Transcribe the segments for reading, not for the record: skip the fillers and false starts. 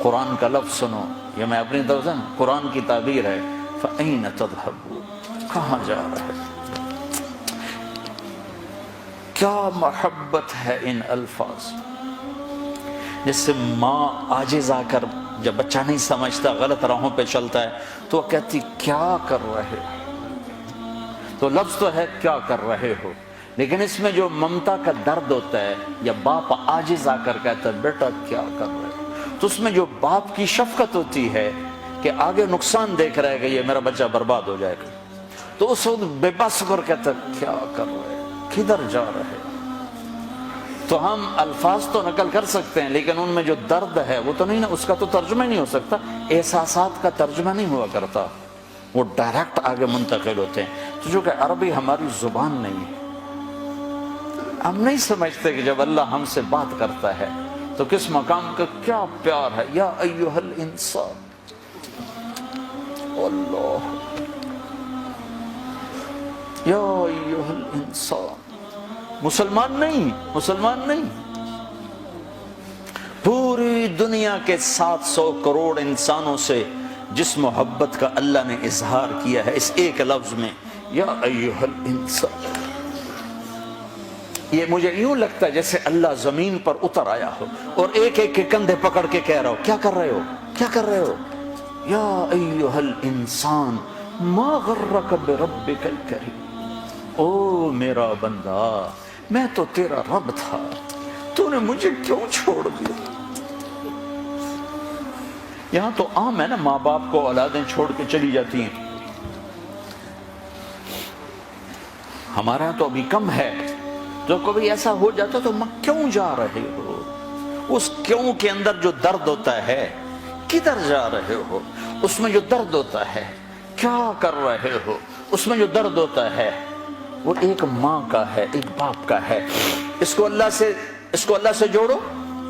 قرآن کا لفظ سنو، یہ میں اپنی طرف سے قرآن کی تعبیر ہے، فَأَيْنَ تَذْهَبُونَ، کہاں جا رہے؟ کیا محبت ہے ان الفاظ، جس سے ماں عاجز آ کر جب بچہ نہیں سمجھتا غلط راہوں پہ چلتا ہے تو وہ کہتی کیا کر رہے ہو؟ تو لفظ تو ہے کیا کر رہے ہو، لیکن اس میں جو ممتا کا درد ہوتا ہے، یا باپ عاجز آ کر کہتا ہے بیٹا کیا کر رہے ہو، تو اس میں جو باپ کی شفقت ہوتی ہے کہ آگے نقصان دیکھ رہا ہے کہ یہ میرا بچہ برباد ہو جائے گا، تو اس وقت بے بس کر کہتا ہے کیا کر رہے ہیں، کدھر جا رہے ہیں؟ تو ہم الفاظ تو نقل کر سکتے ہیں لیکن ان میں جو درد ہے وہ تو نہیں نا، اس کا تو ترجمہ نہیں ہو سکتا، احساسات کا ترجمہ نہیں ہوا کرتا، وہ ڈائریکٹ آگے منتقل ہوتے ہیں۔ تو جو کہ عربی ہماری زبان نہیں ہے، ہم نہیں سمجھتے کہ جب اللہ ہم سے بات کرتا ہے تو کس مقام کا کیا پیار ہے، یا ایھا الانسان، اللہ، یا ایھا الانسان، مسلمان نہیں، پوری دنیا کے 700 کروڑ انسانوں سے جس محبت کا اللہ نے اظہار کیا ہے اس ایک لفظ میں، یا ایھا الانسان، یہ مجھے یوں لگتا ہے جیسے اللہ زمین پر اتر آیا ہو اور ایک ایک کے کندھے پکڑ کے کہہ رہا ہو کیا کر رہے ہو، یا ایھا الانسان ما غرک بربک الکریم، او میرا بندہ میں تو تیرا رب تھا، تو نے مجھے کیوں چھوڑ دیا؟ یہاں تو عام ہے نا، ماں باپ کو اولادیں چھوڑ کے چلی جاتی ہیں، ہمارے یہاں تو ابھی کم ہے، جو کبھی ایسا ہو جاتا تو ماں کیوں جا رہے ہو، اس کیوں کے اندر جو درد ہوتا ہے، کدھر جا رہے ہو، اس میں جو درد ہوتا ہے، کیا کر رہے ہو، اس میں جو درد ہوتا ہے وہ ایک ماں کا ہے، ایک باپ کا ہے۔ اس کو اللہ سے جوڑو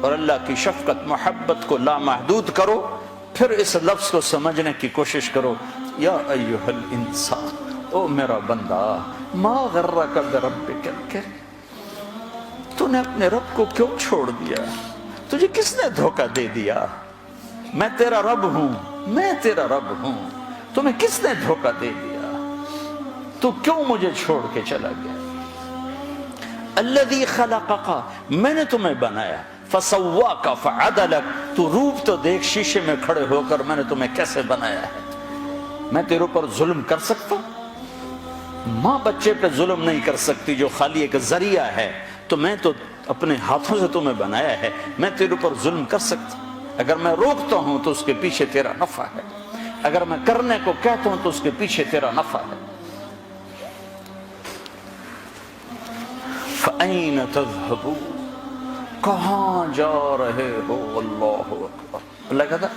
اور اللہ کی شفقت محبت کو لامحدود کرو، پھر اس لفظ کو سمجھنے کی کوشش کرو، یا ایھا الانسان، او میرا بندہ، ما غرک بربک الکریم، تو نے اپنے رب کو کیوں چھوڑ دیا، تجھے کس نے دھوکہ دے دیا، میں تیرا رب ہوں، تمہیں کس نے دھوکہ دے دیا، تو کیوں مجھے چھوڑ کے چلا گیا؟ الذی خلقک، میں نے تمہیں بنایا، فسواک فعدلک، تو روپ تو دیکھ شیشے میں کھڑے ہو کر میں نے تمہیں کیسے بنایا ہے، میں تیرے اوپر ظلم کر سکتا ہوں؟ ماں بچے پہ ظلم نہیں کر سکتی جو خالی ایک ذریعہ ہے، تو میں تو اپنے ہاتھوں سے تمہیں بنایا ہے، میں تیرے اوپر ظلم کر سکتا ہوں؟ اگر میں روکتا ہوں تو اس کے پیچھے تیرا نفع ہے، اگر میں کرنے کو کہتا ہوں تو اس کے پیچھے تیرا نفع ہے۔ فَأَيْنَ تَذْهَبُونَ، کہاں جا رہے ہو، اللہ اکبر، اللہ کہتا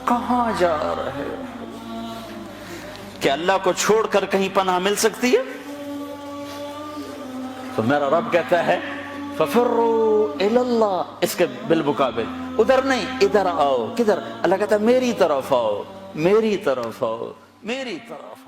کہاں جا رہے ہو؟ کہ اللہ کو چھوڑ کر کہیں پناہ مل سکتی ہے؟ تو میرا رب کہتا ہے فَفِرُّوا إِلَى اللَّهِ، اس کے بالمقابل ادھر نہیں، ادھر آؤ، کدھر؟ اللہ کہتا ہے میری طرف آؤ، میری طرف آؤ، میری طرف